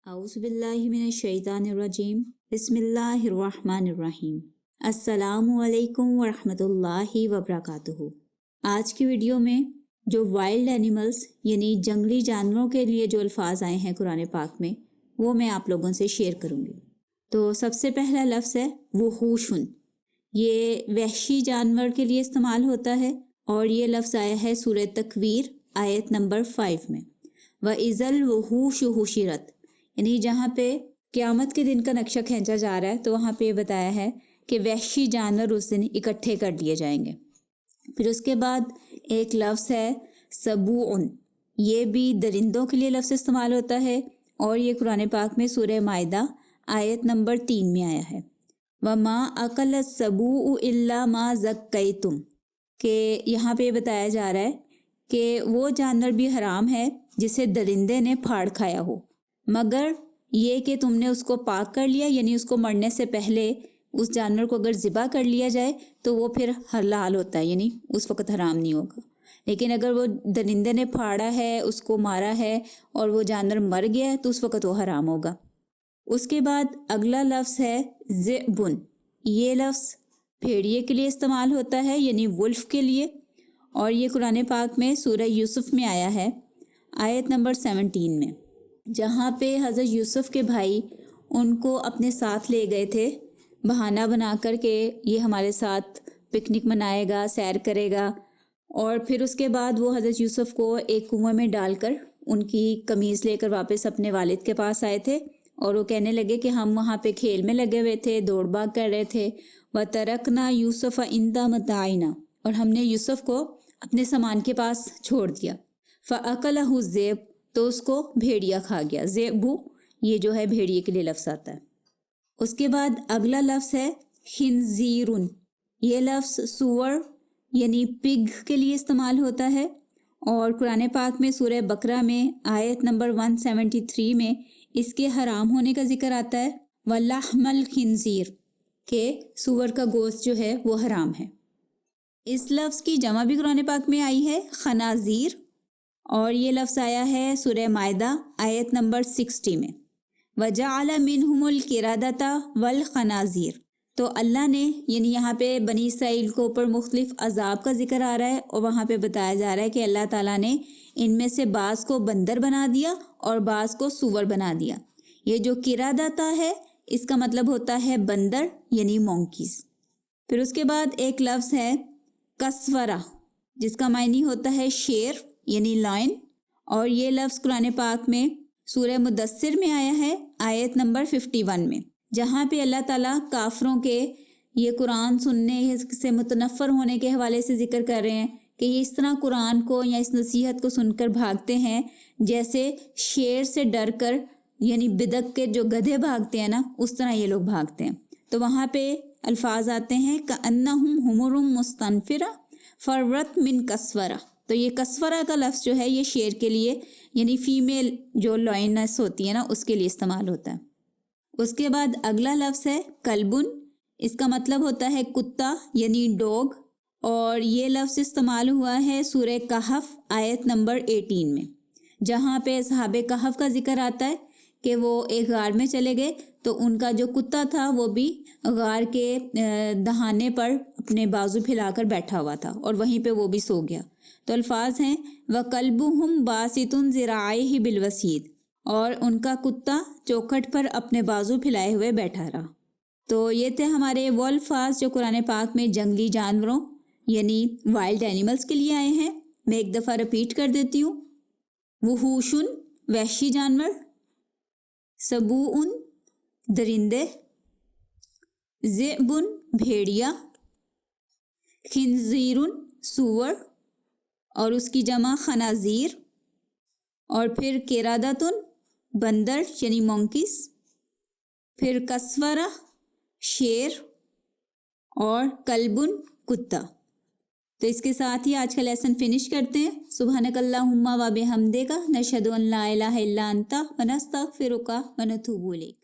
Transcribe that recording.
औज़ुबिल्लाहिमिनश्शैतानिर्रजीम बिस्मिल्लाहिर्रहमानिर्रहीम अस्सलामुअलैकुम वरहमतुल्लाहि वबरकातुहू। आज की वीडियो में जो वाइल्ड एनिमल्स यानी जंगली जानवरों के लिए जो अल्फाज आए हैं कुरान पाक में वो मैं आप लोगों से शेयर करूँगी। तो सबसे पहला लफ्ज़ है वुहूशुन। ये वहशी जानवर के लिए इस्तेमाल होता है और ये लफ्ज़ आया है सूरह तकवीर आयत नंबर 5 में। व इज़ल वुहूशु हुशिरत, यानी जहाँ पे क़यामत के दिन का नक्शा खींचा जा रहा है तो वहाँ पे बताया है कि वहशी जानवर उस दिन इकट्ठे कर दिए जाएंगे। फिर उसके बाद एक लफ्ज़ है सबूउन। ये भी दरिंदों के लिए लफ्ज़ इस्तेमाल होता है और ये कुरान पाक में सूरह माइदा आयत नंबर 3 में आया है। व मा अकल सबू इल्ला मा ज़क्कैतुम, के यहाँ पे बताया जा रहा है कि वो जानवर भी हराम है जिसे दरिंदे ने फाड़ खाया हो, मगर ये कि तुमने उसको पाक कर लिया, यानी उसको मरने से पहले उस जानवर को अगर ज़िबा कर लिया जाए तो वो फिर हलाल होता है, यानी उस वक़्त हराम नहीं होगा। लेकिन अगर वो दरिंदे ने फाड़ा है, उसको मारा है और वो जानवर मर गया है तो उस वक़्त वो हराम होगा। उसके बाद अगला लफ्ज़ है ज़िबुन। ये लफ्ज़ भेड़िए के लिए इस्तेमाल होता है, यानी वुल्फ के लिए, और ये कुरान पाक में सूरह यूसुफ में आया है आयत नंबर 17 में, जहाँ पे हज़रत यूसुफ के भाई उनको अपने साथ ले गए थे बहाना बना कर के ये हमारे साथ पिकनिक मनाएगा, सैर करेगा, और फिर उसके बाद वो हज़रत यूसुफ को एक कुआं में डालकर उनकी कमीज़ लेकर वापस अपने वालिद के पास आए थे और वो कहने लगे कि हम वहाँ पे खेल में लगे हुए थे, दौड़ भाग कर रहे थे। व तरकना यूसुफ़ इंदा मताइना, और हमने यूसुफ को अपने सामान के पास छोड़ दिया। फ़अकलहु ज़ेब, तो उसको भेड़िया खा गया। ज़ेबू ये जो है भेड़िए के लिए लफ्ज़ आता है। उसके बाद अगला लफ्ज़ है खिंजीरुन। ये लफ्ज़ सूअर यानी पिग के लिए इस्तेमाल होता है और कुरान पाक में सूरह बकरा में आयत नंबर 173 में इसके हराम होने का जिक्र आता है। वल्लाहमल खिंजीर, के सूअर का गोश्त जो है वो हराम है। इस लफ्ज़ की जमा भी कुरान पाक में आई है खनाजीर, और ये लफ्ज़ आया है सूरह माइदा आयत नंबर 60 में। वजअल मिनहुमुल किरादता वल खनाजीर, तो अल्लाह ने, यानी यहाँ पे बनी इसराइल को ऊपर मुख्तलिफ अजाब का जिक्र आ रहा है और वहाँ पे बताया जा रहा है कि अल्लाह ताला ने इनमें से बाज़ को बंदर बना दिया और बाज़ को सूअर बना दिया। ये जो किरादता है इसका मतलब होता है बंदर, यानी मोंकीज़। फिर उसके बाद एक लफ्ज़ है कसवरा, जिसका मायनी होता है शेर यानी लायन, और ये लफ्ज़ कुरान पाक में सूरह मुदस्सिर में आया है आयत नंबर 51 में, जहाँ पे अल्लाह ताला काफरों के ये कुरान सुनने से मुतनफ़र होने के हवाले से ज़िक्र कर रहे हैं कि ये इस तरह कुरान को या इस नसीहत को सुनकर भागते हैं जैसे शेर से डर कर, यानी बिदक के जो गधे भागते हैं ना, उस तरह ये लोग भागते हैं। तो वहाँ पे अल्फाज आते हैं कअन्नहुम हुमुरुम मुस्तनफिरा फरवत मिन कसवरा। तो ये कसवरा का लफ्ज़ जो है ये शेर के लिए, यानी फीमेल जो लॉयनस होती है ना, उसके लिए इस्तेमाल होता है। उसके बाद अगला लफ्ज़ है कल्बुन। इसका मतलब होता है कुत्ता, यानी डॉग, और ये लफ्ज़ इस्तेमाल हुआ है सूरह कहफ आयत नंबर 18 में, जहाँ पे सहाबे कहफ का जिक्र आता है कि वो एक गार में चले गए तो उनका जो कुत्ता था वो भी गार के दहाने पर अपने बाजू फैलाकर बैठा हुआ था और वहीं पे वो भी सो गया। तो अल्फाज हैं व कल्बुहुम बासितुन ज़िराइहि बिलवसीद, और उनका कुत्ता चौखट पर अपने बाजू फैलाए हुए बैठा रहा। तो ये थे हमारे वो अल्फाज जो कुरान पाक में जंगली जानवरों यानी वाइल्ड एनिमल्स के लिए आए हैं। मैं एक दफ़ा रिपीट कर देती हूँ। वुहूशुन वहशी जानवर, सबूउन दरिंदे, ज़िबुन भेड़िया, खिंजीरुन सूअर और उसकी जमा खनाजीर, और फिर किरादतुन बंदर यानी मोंकीस, फिर कसवरा शेर और कल्बुन कुत्ता। तो इसके साथ ही आज का लेसन फिनिश करते हैं। सुब्हानकल्लाहुम्मा व बिहम्दिका नशहदु अन ला इलाहा इल्ला अंता व नस्तगफिरुका व नतूबु इलैक।